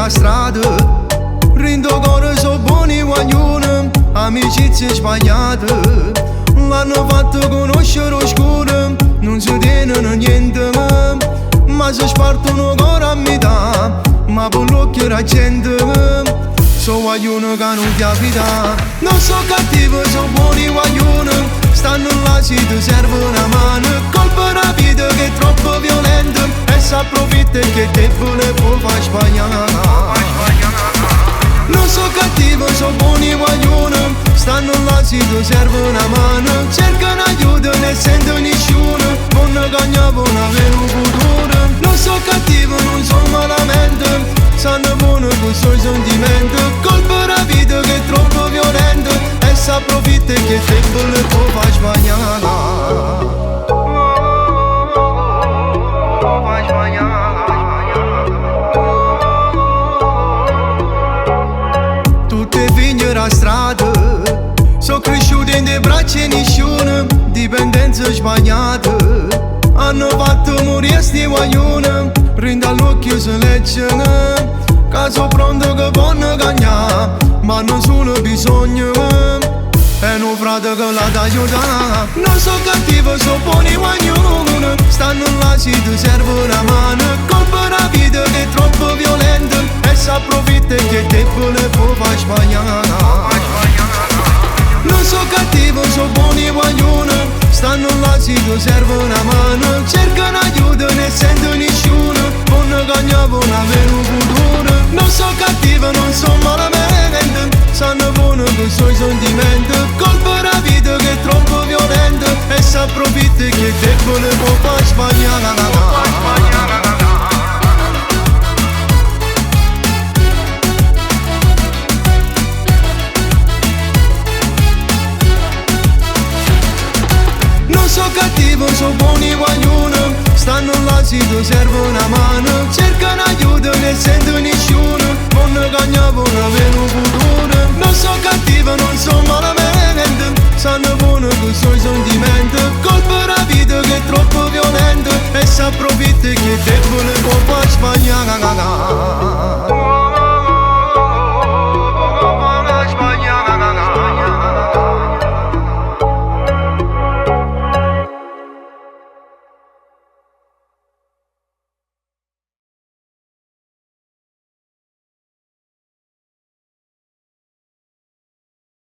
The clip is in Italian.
la strada, rindo cuore so buoni guaglione, amicizie sbagliate, l'hanno fatto conoscere oscure, non si tengono niente, ma si spartono cuore a metà, ma per l'occhio la gente. So guaglione che non capita, non so cattivo, so buoni guaglione, stanno là si ti serve una mano, colpa la vita che è troppo violenta e si approfitta che debole può far sbagliare. Non so cattivo, so buoni guaglione, stanno là si ti serve una mano, cercano aiuto ne sento nessuno, buona cagna buona avere un futuro. Non so cattivo, non so malamente, sanno buono con i suoi sentimenti, colpa la vita che è troppo violenta e si approfitta che debole può far sbagliare. Tutte figlie la strada, sono cresciute in dei braccia e nessuno, dipendenze sbagliate, hanno fatto morire sti guaglioni, prende all'occhio se leggono, caso pronto che vanno cagnare, ma non solo bisogno, e un frate che la da aiutare. Non so cattivo, so buoni guaglioni, stanno là si ti serve una mano, colpa la vita che è troppo violenta e si approfitta che debole può far sbagliare. Non so cattivo, so buoni guaglioni, stanno là si ti serve una mano, cercano aiuto ne sento nessuno, buona cagna buona avere un futuro. Non so cattivo, non so malamente, sanno buono con i suoi sentimenti, colpa la vita che è troppo violenta e si approfitta che debole può far sbagliare. So cattivo, so buoni guaglioni, stanno là si ti serve una mano, cercano aiuto ne sento nessuno, buona cagna buona avere un futuro.